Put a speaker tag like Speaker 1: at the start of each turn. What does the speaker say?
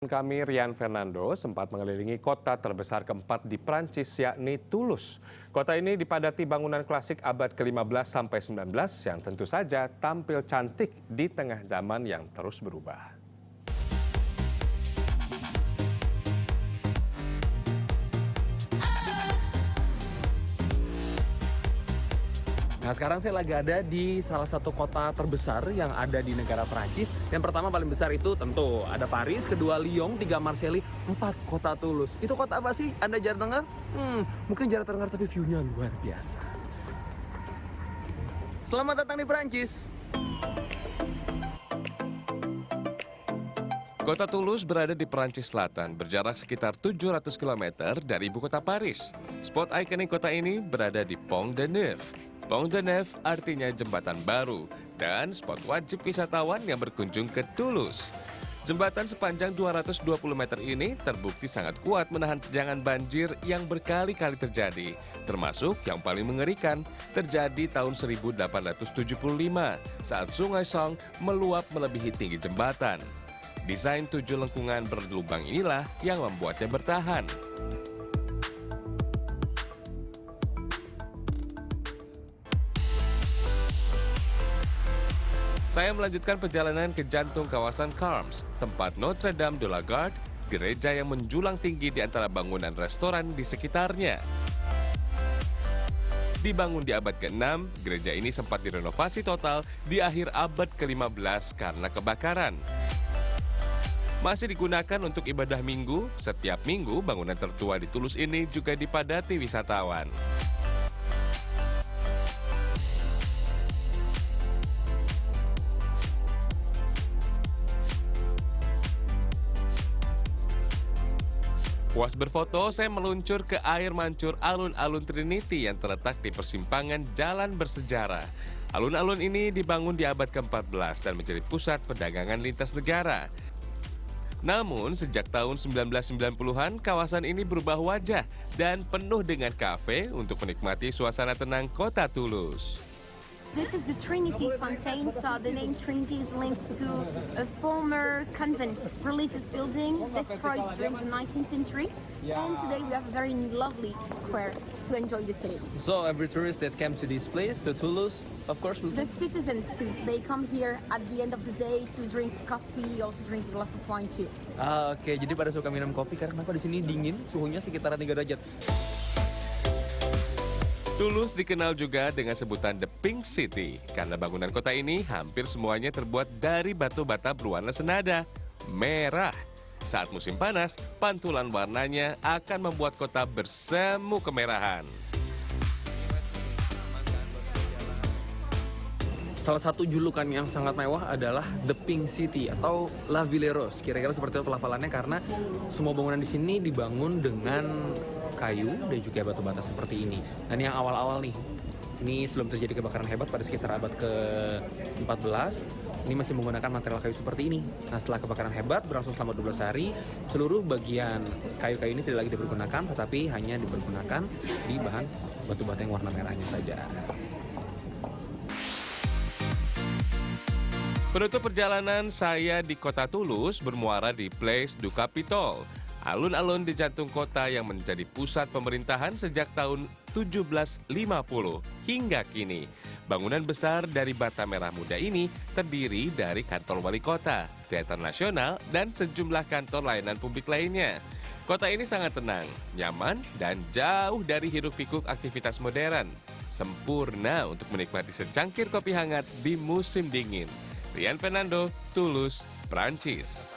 Speaker 1: Kami Rian Fernando sempat mengelilingi kota terbesar keempat di Prancis yakni Toulouse. Kota ini dipadati bangunan klasik abad ke-15 sampai 19 yang tentu saja tampil cantik di tengah zaman yang terus berubah.
Speaker 2: Nah, sekarang saya lagi ada di salah satu kota terbesar yang ada di negara Prancis. Yang pertama paling besar itu tentu ada Paris, kedua Lyon, tiga Marseille, empat kota Toulouse. Itu kota apa sih? Anda jarang dengar? Mungkin jarang terdengar tapi view-nya luar biasa. Selamat datang di Prancis.
Speaker 3: Kota Toulouse berada di Perancis Selatan, berjarak sekitar 700 km dari ibu kota Paris. Spot ikonik kota ini berada di Pont de Neuf. Pont de Neuf artinya jembatan baru dan spot wajib wisatawan yang berkunjung ke Toulouse. Jembatan sepanjang 220 meter ini terbukti sangat kuat menahan terjangan banjir yang berkali-kali terjadi. Termasuk yang paling mengerikan terjadi tahun 1875 saat Sungai Song meluap melebihi tinggi jembatan. Desain 7 lengkungan berlubang inilah yang membuatnya bertahan. Saya melanjutkan perjalanan ke jantung kawasan Carmes, tempat Notre Dame de la Garde, gereja yang menjulang tinggi di antara bangunan restoran di sekitarnya. Dibangun di abad ke-6, gereja ini sempat direnovasi total di akhir abad ke-15 karena kebakaran. Masih digunakan untuk ibadah minggu, setiap minggu bangunan tertua di Toulouse ini juga dipadati wisatawan. Puas berfoto, saya meluncur ke air mancur alun-alun Trinity yang terletak di persimpangan jalan bersejarah. Alun-alun ini dibangun di abad ke-14 dan menjadi pusat perdagangan lintas negara. Namun, sejak tahun 1990-an, kawasan ini berubah wajah dan penuh dengan kafe untuk menikmati suasana tenang kota Toulouse.
Speaker 4: This is the Trinity Fountain, so the name Trinity is linked to a former convent religious building destroyed during the 19th century. And today we have a very lovely square to enjoy the city.
Speaker 2: So every tourist that came to this place, to Toulouse, of course, will...
Speaker 4: The citizens too, they come here at the end of the day to drink coffee or to drink a glass of wine too.
Speaker 2: Oke, jadi pada suka minum kopi karena kenapa di sini dingin, suhunya sekitaran 3 derajat.
Speaker 3: Toulouse dikenal juga dengan sebutan The Pink City karena bangunan kota ini hampir semuanya terbuat dari batu bata berwarna senada, merah. Saat musim panas, pantulan warnanya akan membuat kota bersemu kemerahan.
Speaker 2: Salah satu julukan yang sangat mewah adalah The Pink City atau La Ville Rose. Kira-kira seperti itu pelafalannya karena semua bangunan di sini dibangun dengan kayu dan juga batu bata seperti ini. Dan yang awal-awal nih, ini sebelum terjadi kebakaran hebat pada sekitar abad ke-14, ini masih menggunakan material kayu seperti ini. Nah, setelah kebakaran hebat berlangsung selama 12 hari, seluruh bagian kayu-kayu ini tidak lagi dipergunakan, tetapi hanya dipergunakan di bahan batu bata yang warna merahnya saja.
Speaker 3: Penutup perjalanan saya di kota Toulouse bermuara di Place du Capitole, alun-alun di jantung kota yang menjadi pusat pemerintahan sejak tahun 1750 hingga kini. Bangunan besar dari bata merah muda ini terdiri dari kantor wali kota, teater nasional, dan sejumlah kantor layanan publik lainnya. Kota ini sangat tenang, nyaman, dan jauh dari hiruk-pikuk aktivitas modern. Sempurna untuk menikmati secangkir kopi hangat di musim dingin. Rian Fernando, Toulouse, Prancis.